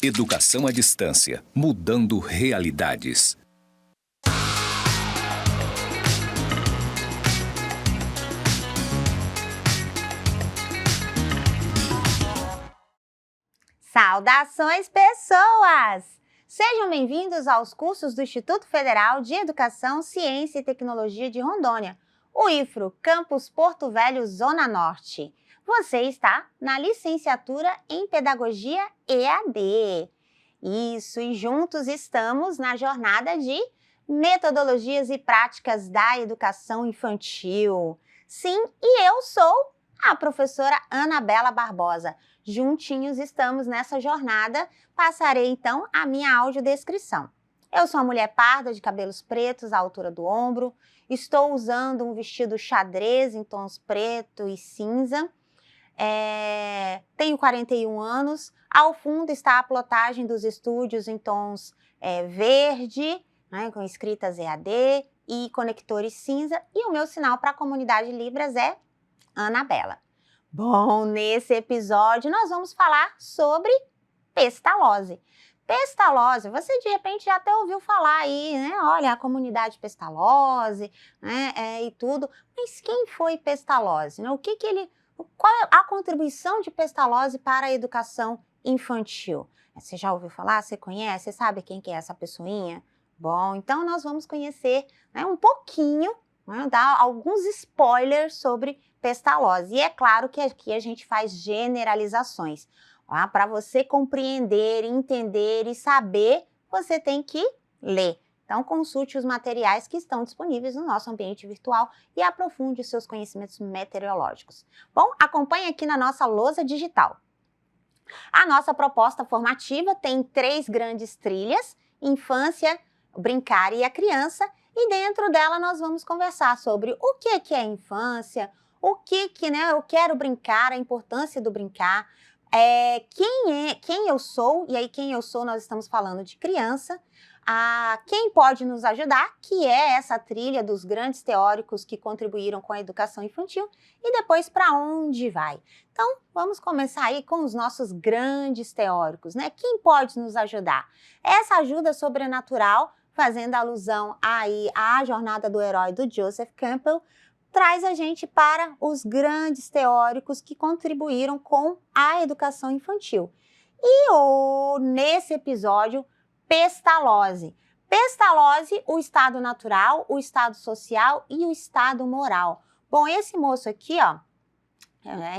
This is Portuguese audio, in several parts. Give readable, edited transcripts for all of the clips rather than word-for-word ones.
Educação à distância, mudando realidades. Saudações, pessoas! Sejam bem-vindos aos cursos do Instituto Federal de Educação, Ciência e Tecnologia de Rondônia, o IFRO, Campus Porto Velho, Zona Norte. Você está na licenciatura em Pedagogia EAD. Isso, e juntos estamos na jornada de Metodologias e Práticas da Educação Infantil. Sim, e eu sou a professora Anabela Barbosa. Juntinhos estamos nessa jornada. Passarei então a minha audiodescrição. Eu sou uma mulher parda de cabelos pretos à altura do ombro. Estou usando um vestido xadrez em tons preto e cinza. Tenho 41 anos. Ao fundo está a plotagem dos estúdios em tons verde, né, com escritas EAD e conectores cinza. E o meu sinal para a comunidade Libras é Anabela. Bom, nesse episódio nós vamos falar sobre pestalose. Pestalose, você de repente já até ouviu falar aí, né? Olha, a comunidade pestalose, né? E tudo. Mas quem foi Pestalozzi, né? Qual é a contribuição de Pestalozzi para a educação infantil? Você já ouviu falar? Você conhece? Você sabe quem que é essa pessoinha? Bom, então nós vamos conhecer, né, um pouquinho, né, dar alguns spoilers sobre Pestalozzi. E é claro que aqui a gente faz generalizações. Para você compreender, entender e saber, você tem que ler. Então, consulte os materiais que estão disponíveis no nosso ambiente virtual e aprofunde os seus conhecimentos meteorológicos. Bom, acompanhe aqui na nossa lousa digital. A nossa proposta formativa tem 3 grandes trilhas: infância, brincar e a criança. E dentro dela nós vamos conversar sobre o que é infância, né, eu quero brincar, a importância do brincar, quem eu sou, e aí quem eu sou nós estamos falando de criança, quem pode nos ajudar, que é essa trilha dos grandes teóricos que contribuíram com a educação infantil, e depois para onde vai. Então, vamos começar aí com os nossos grandes teóricos, né? Quem pode nos ajudar? Essa ajuda sobrenatural, fazendo alusão aí à jornada do herói do Joseph Campbell, traz a gente para os grandes teóricos que contribuíram com a educação infantil. E nesse episódio, Pestalozzi. Pestalozzi, o estado natural, o estado social e o estado moral. Bom, esse moço aqui, ó,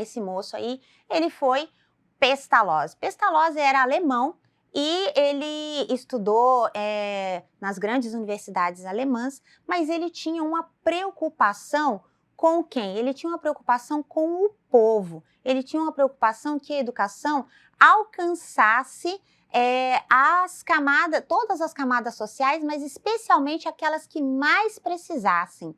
esse moço aí, ele foi Pestalozzi. Pestalozzi era alemão e ele estudou nas grandes universidades alemãs, mas ele tinha uma preocupação com quem? Ele tinha uma preocupação com o povo. Ele tinha uma preocupação que a educação alcançasse todas as camadas sociais, mas especialmente aquelas que mais precisassem.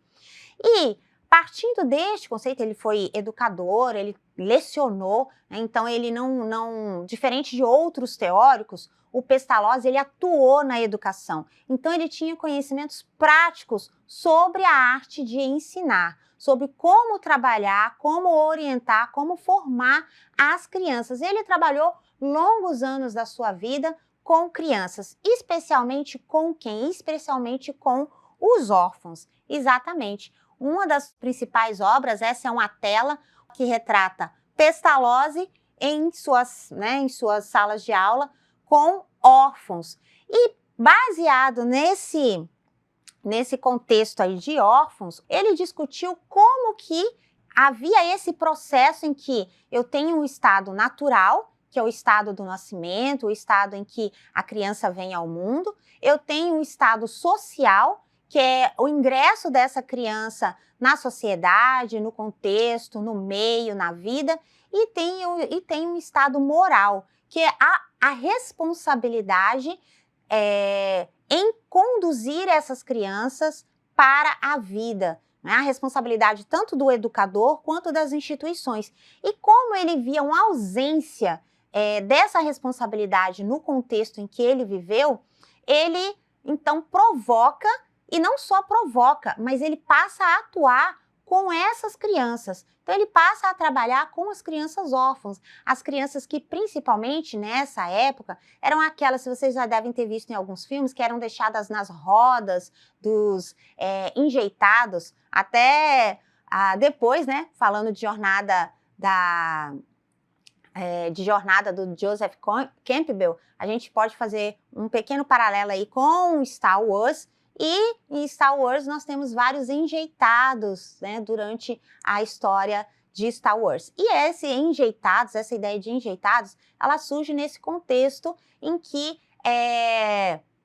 E partindo deste conceito, ele foi educador, ele lecionou, né? Então ele não, diferente de outros teóricos, o Pestalozzi ele atuou na educação. Então ele tinha conhecimentos práticos sobre a arte de ensinar, sobre como trabalhar, como orientar, como formar as crianças. Ele trabalhou longos anos da sua vida com crianças, especialmente com quem? Especialmente com os órfãos, exatamente. Uma das principais obras, essa é uma tela que retrata Pestalozzi em suas salas de aula com órfãos. E baseado nesse contexto aí de órfãos, ele discutiu como que havia esse processo em que eu tenho um estado natural, que é o estado do nascimento, o estado em que a criança vem ao mundo, eu tenho um estado social, que é o ingresso dessa criança na sociedade, no contexto, no meio, na vida, e tem um estado moral, que é a responsabilidade em conduzir essas crianças para a vida, né? A responsabilidade tanto do educador quanto das instituições. E como ele via uma ausência dessa responsabilidade no contexto em que ele viveu, ele então provoca, e não só provoca, mas ele passa a atuar com essas crianças. Então ele passa a trabalhar com as crianças órfãs, as crianças que principalmente nessa época eram aquelas, se vocês já devem ter visto em alguns filmes, que eram deixadas nas rodas dos enjeitados, até depois, né, falando de jornada do Joseph Campbell, a gente pode fazer um pequeno paralelo aí com Star Wars. E em Star Wars nós temos vários enjeitados, né, durante a história de Star Wars. E essa ideia de enjeitados, ela surge nesse contexto em que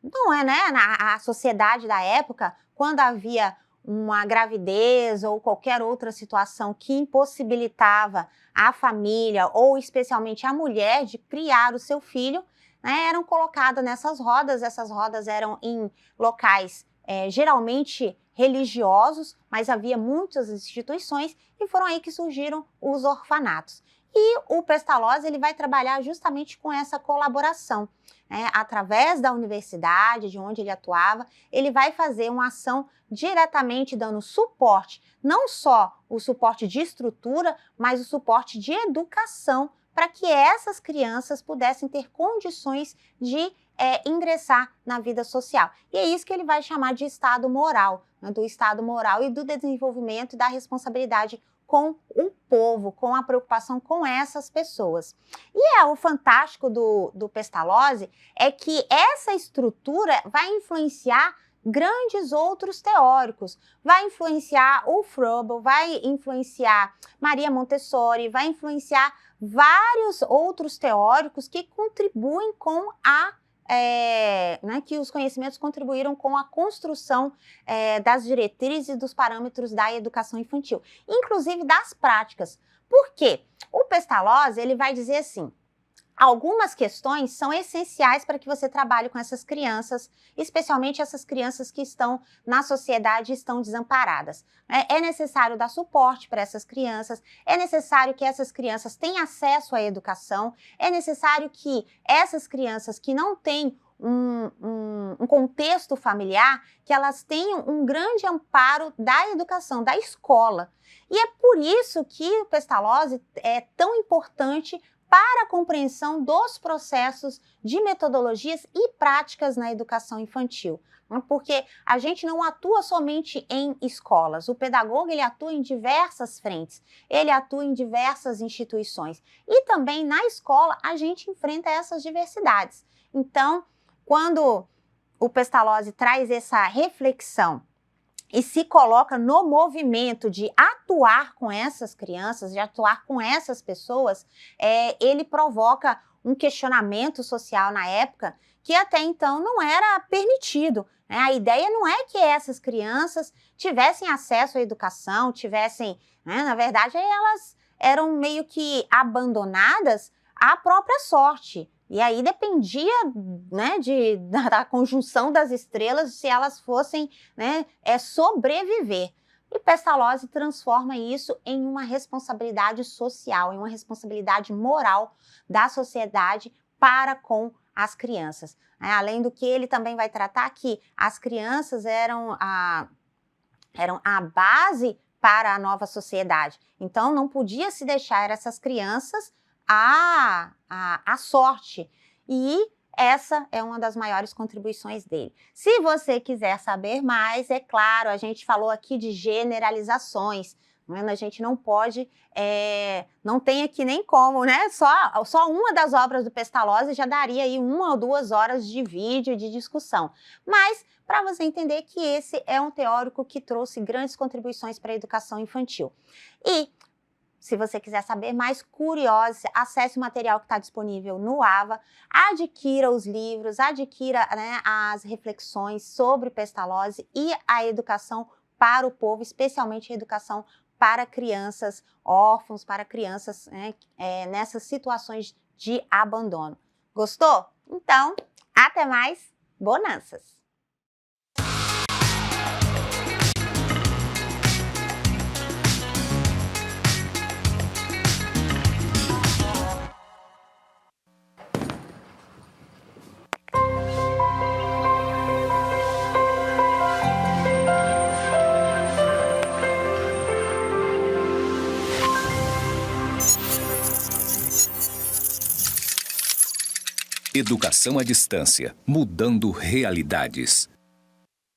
não é, né, a sociedade da época, quando havia uma gravidez ou qualquer outra situação que impossibilitava a família ou especialmente a mulher de criar o seu filho, né, eram colocadas nessas rodas. Essas rodas eram em locais geralmente religiosos, mas havia muitas instituições e foram aí que surgiram os orfanatos. E o Pestalozzi, ele vai trabalhar justamente com essa colaboração, né? Através da universidade, de onde ele atuava, ele vai fazer uma ação diretamente dando suporte, não só o suporte de estrutura, mas o suporte de educação para que essas crianças pudessem ter condições de ingressar na vida social. E é isso que ele vai chamar de Estado moral, né? Do Estado moral e do desenvolvimento e da responsabilidade com o povo, com a preocupação com essas pessoas. E o fantástico do Pestalozzi é que essa estrutura vai influenciar grandes outros teóricos, vai influenciar o Froebel, vai influenciar Maria Montessori, vai influenciar vários outros teóricos que contribuem com que os conhecimentos contribuíram com a construção das diretrizes e dos parâmetros da educação infantil, inclusive das práticas. Por quê? O Pestalozzi, ele vai dizer assim: algumas questões são essenciais para que você trabalhe com essas crianças, especialmente essas crianças que estão na sociedade e estão desamparadas. É necessário dar suporte para essas crianças, é necessário que essas crianças tenham acesso à educação, é necessário que essas crianças que não têm um contexto familiar, que elas tenham um grande amparo da educação, da escola. E é por isso que o Pestalozzi é tão importante para a compreensão dos processos de metodologias e práticas na educação infantil. Porque a gente não atua somente em escolas, o pedagogo ele atua em diversas frentes, ele atua em diversas instituições e também na escola a gente enfrenta essas diversidades. Então, quando o Pestalozzi traz essa reflexão e se coloca no movimento de atuar com essas crianças, de atuar com essas pessoas, ele provoca um questionamento social na época que até então não era permitido, né? A ideia não é que essas crianças tivessem acesso à educação, né, na verdade, elas eram meio que abandonadas à própria sorte. E aí dependia, né, da conjunção das estrelas se elas fossem, né, sobreviver. E Pestalozzi transforma isso em uma responsabilidade social, em uma responsabilidade moral da sociedade para com as crianças. Além do que ele também vai tratar que as crianças eram a base para a nova sociedade. Então não podia se deixar essas crianças à sorte. E essa é uma das maiores contribuições dele. Se você quiser saber mais, é claro, a gente falou aqui de generalizações, né? A gente não pode, não tem aqui nem como, né? Só uma das obras do Pestalozzi já daria aí 1 ou 2 horas de vídeo de discussão. Mas para você entender que esse é um teórico que trouxe grandes contribuições para a educação infantil. E se você quiser saber mais, curiose, acesse o material que está disponível no AVA, adquira os livros, adquira, né, as reflexões sobre Pestalozzi e a educação para o povo, especialmente a educação para crianças órfãos, para crianças, né, nessas situações de abandono. Gostou? Então, até mais, bonanças! Educação à distância, mudando realidades.